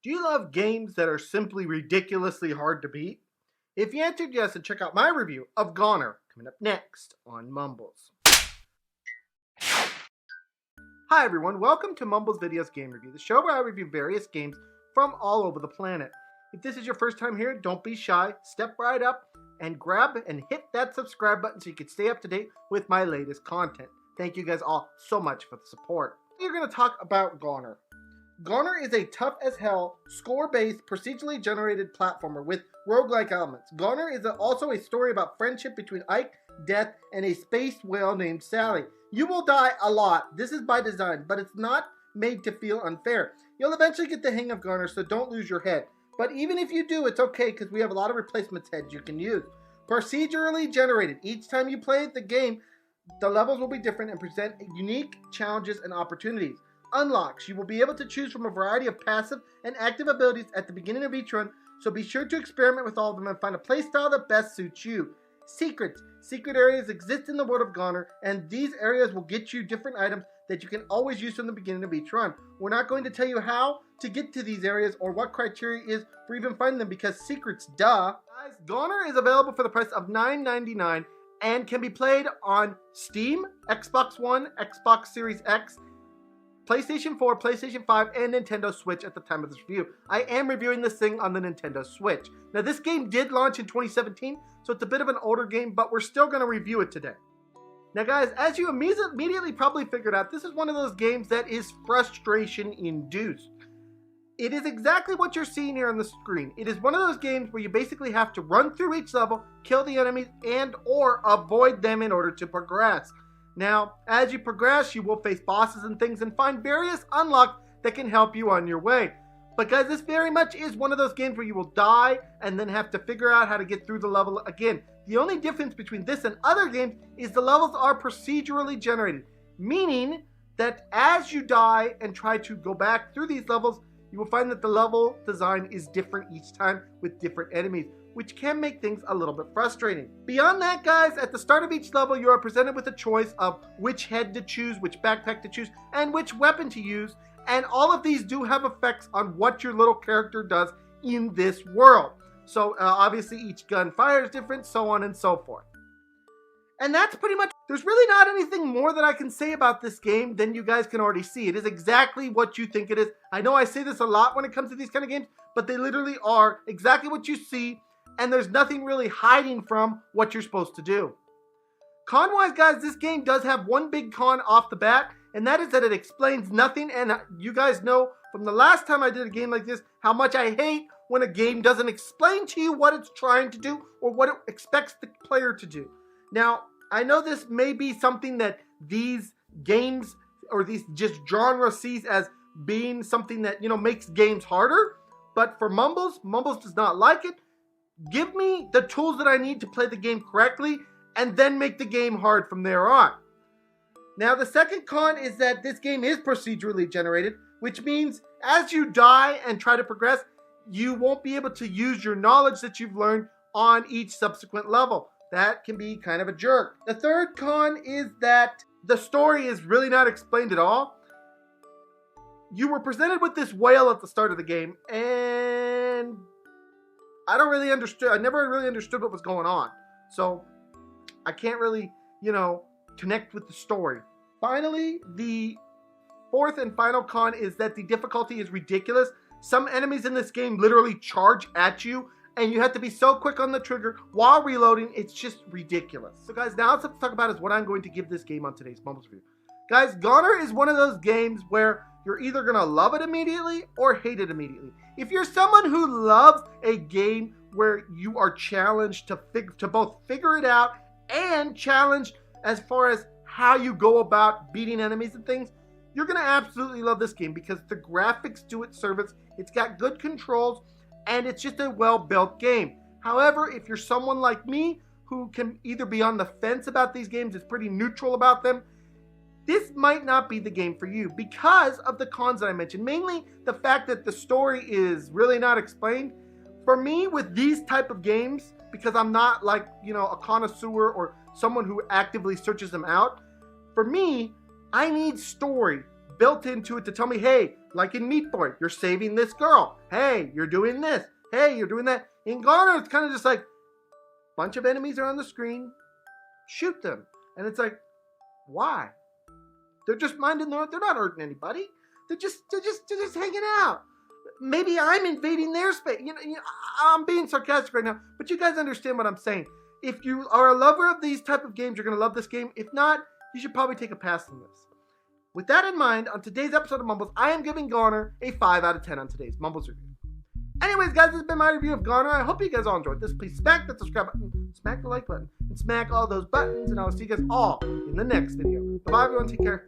Do you love games that are simply ridiculously hard to beat? If you answered yes, then check out my review of GoNNER coming up next on Mumbles. Hi everyone, welcome to MumblesVideos Game Review, the show where I review various games from all over the planet. If this is your first time here, don't be shy, step right up and grab and hit that subscribe button so you can stay up to date with my latest content. Thank you guys all so much for the support. We're going to talk about GoNNER. GoNNER is a tough-as-hell, score-based, procedurally generated platformer with roguelike elements. GoNNER is also a story about friendship between Ike, Death, and a space whale named Sally. You will die a lot. This is by design, but it's not made to feel unfair. You'll eventually get the hang of GoNNER, so don't lose your head. But even if you do, it's okay because we have a lot of replacement heads you can use. Procedurally generated. Each time you play the game, the levels will be different and present unique challenges and opportunities. Unlocks. You will be able to choose from a variety of passive and active abilities at the beginning of each run, so be sure to experiment with all of them and find a playstyle that best suits you. Secrets. Secret areas exist in the world of GoNNER, and these areas will get you different items that you can always use from the beginning of each run. We're not going to tell you how to get to these areas or what criteria is for even finding them because secrets, duh. Guys, GoNNER is available for the price of $9.99 and can be played on Steam, Xbox One, Xbox Series X, PlayStation 4, PlayStation 5, and Nintendo Switch at the time of this review. I am reviewing this thing on the Nintendo Switch. Now, this game did launch in 2017, so it's a bit of an older game, but we're still going to review it today. Now, guys, as you immediately probably figured out, this is one of those games that is frustration-induced. It is exactly what you're seeing here on the screen. It is one of those games where you basically have to run through each level, kill the enemies, and or avoid them in order to progress. Now, as you progress, you will face bosses and things and find various unlocks that can help you on your way. But guys, this very much is one of those games where you will die and then have to figure out how to get through the level again. The only difference between this and other games is the levels are procedurally generated, meaning that as you die and try to go back through these levels, you will find that the level design is different each time with different enemies, which can make things a little bit frustrating. Beyond that, guys, at the start of each level, you are presented with a choice of which head to choose, which backpack to choose, and which weapon to use, and all of these do have effects on what your little character does in this world. So obviously each gun fires different, so on and so forth. And that's pretty much, there's really not anything more that I can say about this game than you guys can already see. It is exactly what you think it is. I know I say this a lot when it comes to these kind of games, but they literally are exactly what you see, and there's nothing really hiding from what you're supposed to do. Con-wise, guys, this game does have one big con off the bat, and that is that it explains nothing, and you guys know from the last time I did a game like this how much I hate when a game doesn't explain to you what it's trying to do or what it expects the player to do. Now, I know this may be something that these games or these just genre sees as being something that, you know, makes games harder, but for Mumbles does not like it. Give me the tools that I need to play the game correctly and then make the game hard from there on. Now, the second con is that this game is procedurally generated, which means as you die and try to progress, you won't be able to use your knowledge that you've learned on each subsequent level. That can be kind of a jerk. The third con is that the story is really not explained at all. You were presented with this whale at the start of the game, and I never really understood what was going on. So I can't really, connect with the story. Finally, the fourth and final con is that the difficulty is ridiculous. Some enemies in this game literally charge at you, and you have to be so quick on the trigger while reloading, it's just ridiculous. So guys, now let's talk about is what I'm going to give this game on today's Mumbles review. Guys, GoNNER is one of those games where you're either going to love it immediately or hate it immediately. If you're someone who loves a game where you are challenged to both figure it out and challenged as far as how you go about beating enemies and things, you're going to absolutely love this game because the graphics do it service, it's got good controls, and it's just a well-built game. However, if you're someone like me who can either be on the fence about these games, is pretty neutral about them, this might not be the game for you because of the cons that I mentioned. Mainly the fact that the story is really not explained. For me, with these type of games, because I'm not like, a connoisseur or someone who actively searches them out, for me, I need story. built into it to tell me, hey, like in Meat Boy, you're saving this girl. Hey, you're doing this. Hey, you're doing that. In GoNNER, it's kind of just like, bunch of enemies are on the screen, shoot them. And it's like, why? They're just minding their own, they're not hurting anybody. They're just hanging out. Maybe I'm invading their space. I'm being sarcastic right now, but you guys understand what I'm saying. If you are a lover of these type of games, you're going to love this game. If not, you should probably take a pass on this. With that in mind, on today's episode of Mumbles, I am giving GoNNER a 5 out of 10 on today's Mumbles review. Anyways, guys, this has been my review of GoNNER. I hope you guys all enjoyed this. Please smack that subscribe button, smack the like button, and smack all those buttons, and I will see you guys all in the next video. Bye-bye, everyone. Take care.